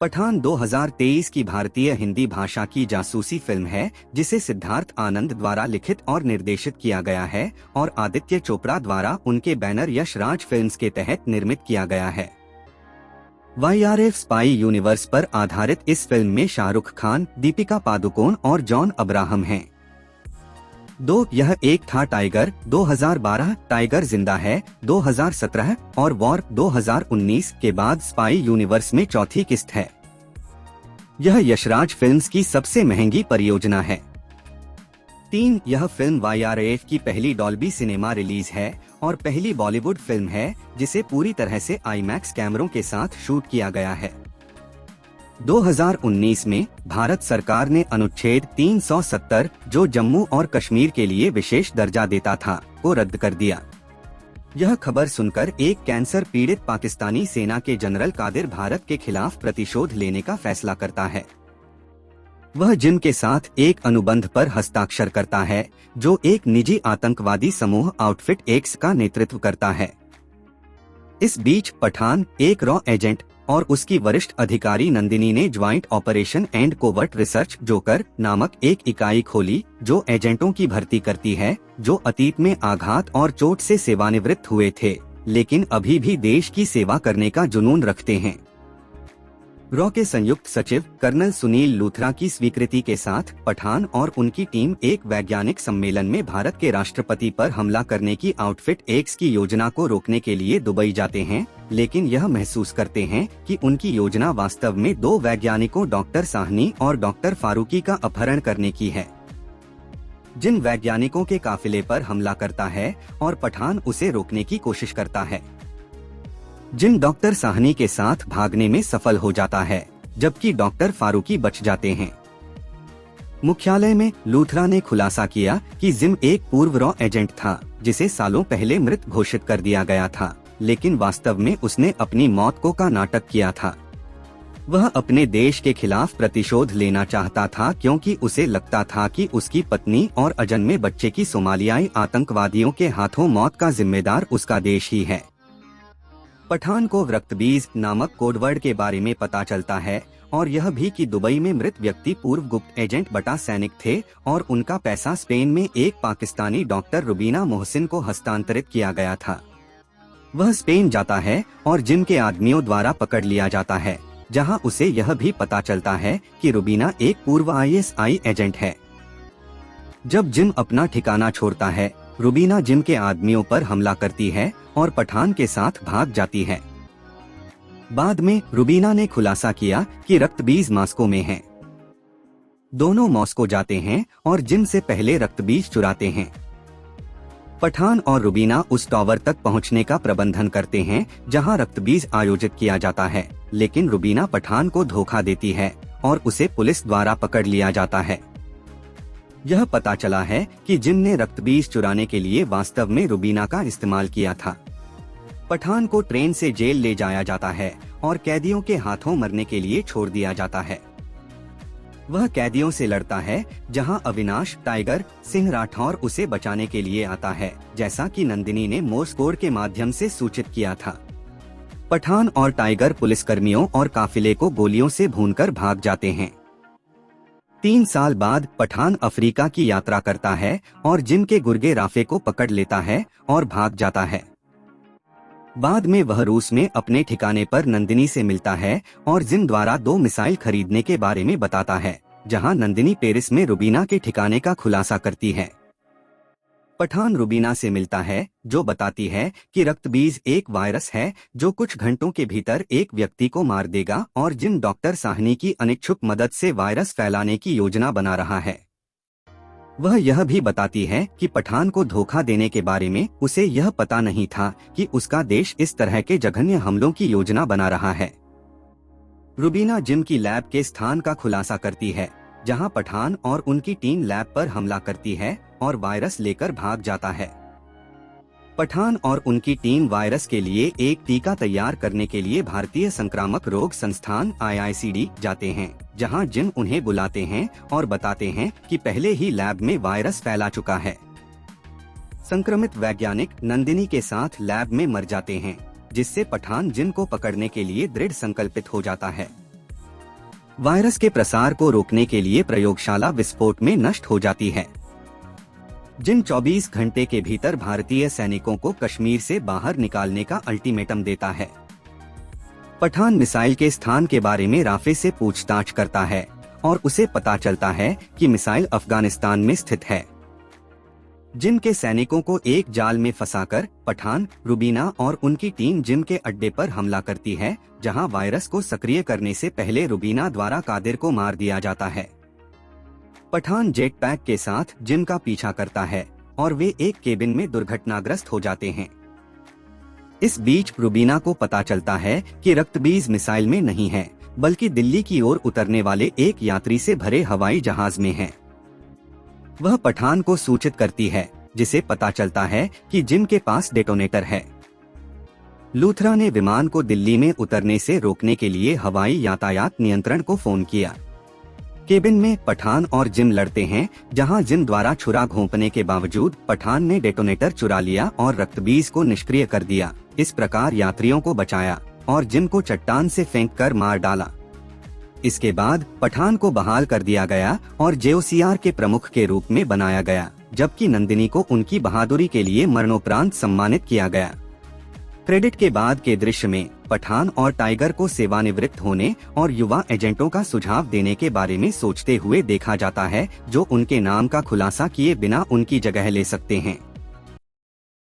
पठान 2023 की भारतीय हिंदी भाषा की जासूसी फिल्म है जिसे सिद्धार्थ आनंद द्वारा लिखित और निर्देशित किया गया है और आदित्य चोपड़ा द्वारा उनके बैनर यश राज फिल्म्स के तहत निर्मित किया गया है। वाईआरएफ स्पाई यूनिवर्स पर आधारित इस फिल्म में शाहरुख खान, दीपिका पादुकोण और जॉन अब्राहम हैं। यह एक था टाइगर 2012, टाइगर जिंदा है 2017 और वॉर 2019 के बाद स्पाई यूनिवर्स में चौथी किस्त है। यह यशराज फिल्म्स की सबसे महंगी परियोजना है। यह फिल्म वाईआरएफ की पहली डॉल्बी सिनेमा रिलीज है और पहली बॉलीवुड फिल्म है जिसे पूरी तरह से आईमैक्स कैमरों के साथ शूट किया गया है। 2019 में भारत सरकार ने अनुच्छेद 370 जो जम्मू और कश्मीर के लिए विशेष दर्जा देता था को रद्द कर दिया। यह खबर सुनकर एक कैंसर पीड़ित पाकिस्तानी सेना के जनरल कादिर भारत के खिलाफ प्रतिशोध लेने का फैसला करता है। वह जिम के साथ एक अनुबंध पर हस्ताक्षर करता है जो एक निजी आतंकवादी समूह आउटफिट एक्स का नेतृत्व करता है। इस बीच पठान एक रॉ एजेंट और उसकी वरिष्ठ अधिकारी नंदिनी ने joint operation and covert research joker नामक एक इकाई खोली जो एजेंटों की भर्ती करती है जो अतीत में आघात और चोट से सेवानिवृत्त हुए थे लेकिन अभी भी देश की सेवा करने का जुनून रखते हैं। रॉ के संयुक्त सचिव कर्नल सुनील लूथरा की स्वीकृति के साथ पठान और उनकी टीम एक वैज्ञानिक सम्मेलन में भारत के राष्ट्रपति पर हमला करने की आउटफिट एक्स की योजना को रोकने के लिए दुबई जाते हैं, लेकिन यह महसूस करते हैं कि उनकी योजना वास्तव में दो वैज्ञानिकों डॉक्टर साहनी और डॉक्टर फारूकी का अपहरण करने की है। जिन वैज्ञानिकों के काफिले पर हमला करता है और पठान उसे रोकने की कोशिश करता है। जिन डॉक्टर साहनी के साथ भागने में सफल हो जाता है जबकि डॉक्टर फारूकी बच जाते हैं। मुख्यालय में लूथरा ने खुलासा किया कि जिम एक पूर्व रॉ एजेंट था जिसे सालों पहले मृत घोषित कर दिया गया था, लेकिन वास्तव में उसने अपनी मौत का नाटक किया था। वह अपने देश के खिलाफ प्रतिशोध लेना चाहता था क्योंकि उसे लगता था कि उसकी पत्नी और अजन्मे बच्चे की सोमालियाई आतंकवादियों के हाथों मौत का जिम्मेदार उसका देश ही है। पठान को रक्तबीज नामक कोडवर्ड के बारे में पता चलता है और यह भी कि दुबई में मृत व्यक्ति पूर्व गुप्त एजेंट बटा सैनिक थे और उनका पैसा स्पेन में एक पाकिस्तानी डॉक्टर रुबीना मोहसिन को हस्तांतरित किया गया था। वह स्पेन जाता है और जिम के आदमियों द्वारा पकड़ लिया जाता है, जहां उसे यह भी पता चलता है कि रुबीना एक पूर्व आईएसआई एजेंट है। जब जिम अपना ठिकाना छोड़ता है, रुबीना जिम के आदमियों पर हमला करती है और पठान के साथ भाग जाती है। बाद में रुबीना ने खुलासा किया कि रक्तबीज मॉस्को में हैं। दोनों मॉस्को जाते हैं और जिम से पहले रक्तबीज चुराते हैं। पठान और रुबीना उस टावर तक पहुंचने का प्रबंधन करते हैं जहां रक्तबीज आयोजित किया जाता है, लेकिन रुबीना पठान को धोखा देती है और उसे पुलिस द्वारा पकड़ लिया जाता है। यह पता चला है कि जिम ने रक्तबीज चुराने के लिए वास्तव में रुबीना का इस्तेमाल किया था। पठान को ट्रेन से जेल ले जाया जाता है और कैदियों के हाथों मरने के लिए छोड़ दिया जाता है। वह कैदियों से लड़ता है जहां अविनाश टाइगर सिंह राठौर उसे बचाने के लिए आता है, जैसा कि नंदिनी ने मोर्स कोड के माध्यम से सूचित किया था। पठान और टाइगर पुलिसकर्मियों और काफिले को गोलियों से भूनकर भाग जाते हैं। 3 साल बाद पठान अफ्रीका की यात्रा करता है और जिम के गुर्गे राफे को पकड़ लेता है और भाग जाता है। बाद में वह रूस में अपने ठिकाने पर नंदिनी से मिलता है और जिम द्वारा 2 मिसाइल खरीदने के बारे में बताता है, जहां नंदिनी पेरिस में रुबीना के ठिकाने का खुलासा करती है। पठान रुबीना से मिलता है जो बताती है कि रक्तबीज एक वायरस है जो कुछ घंटों के भीतर एक व्यक्ति को मार देगा और जिम डॉक्टर साहनी की अनिच्छुक मदद से वायरस फैलाने की योजना बना रहा है। वह यह भी बताती है कि पठान को धोखा देने के बारे में उसे यह पता नहीं था कि उसका देश इस तरह के जघन्य हमलों की योजना बना रहा है। रुबीना जिम की लैब के स्थान का खुलासा करती है जहां पठान और उनकी टीम लैब पर हमला करती है और वायरस लेकर भाग जाता है। पठान और उनकी टीम वायरस के लिए एक टीका तैयार करने के लिए भारतीय संक्रामक रोग संस्थान IICD जाते हैं, जहां जिम उन्हें बुलाते हैं और बताते हैं कि पहले ही लैब में वायरस फैला चुका है। संक्रमित वैज्ञानिक नंदिनी के साथ लैब में मर जाते हैं, जिससे पठान जिम को पकड़ने के लिए दृढ़ संकल्पित हो जाता है। वायरस के प्रसार को रोकने के लिए प्रयोगशाला विस्फोट में नष्ट हो जाती है। जिन 24 घंटे के भीतर भारतीय सैनिकों को कश्मीर से बाहर निकालने का अल्टीमेटम देता है। पठान मिसाइल के स्थान के बारे में राफे से पूछताछ करता है और उसे पता चलता है कि मिसाइल अफगानिस्तान में स्थित है। जिम के सैनिकों को एक जाल में फंसाकर पठान, रुबीना और उनकी टीम जिम के अड्डे पर हमला करती है, जहां वायरस को सक्रिय करने से पहले रुबीना द्वारा कादिर को मार दिया जाता है। पठान जेट पैक के साथ जिम का पीछा करता है और वे एक केबिन में दुर्घटनाग्रस्त हो जाते हैं। इस बीच रुबीना को पता चलता है कि रक्तबीज मिसाइल में नहीं है, बल्कि दिल्ली की ओर उतरने वाले एक यात्री से भरे हवाई जहाज में है। वह पठान को सूचित करती है, जिसे पता चलता है कि जिम के पास डेटोनेटर है। लूथरा ने विमान को दिल्ली में उतरने से रोकने के लिए हवाई यातायात नियंत्रण को फोन किया। केबिन में पठान और जिम लड़ते हैं, जहां जिम द्वारा छुरा घोंपने के बावजूद पठान ने डेटोनेटर चुरा लिया और रक्तबीज को निष्क्रिय कर दिया। इस प्रकार यात्रियों को बचाया और जिम को चट्टान से फेंककर मार डाला। इसके बाद पठान को बहाल कर दिया गया और जेओसीआर के प्रमुख के रूप में बनाया गया, जबकि नंदिनी को उनकी बहादुरी के लिए मरणोपरांत सम्मानित किया गया। क्रेडिट के बाद के दृश्य में पठान और टाइगर को सेवानिवृत्त होने और युवा एजेंटों का सुझाव देने के बारे में सोचते हुए देखा जाता है, जो उनके नाम का खुलासा किए बिना उनकी जगह ले सकते हैं।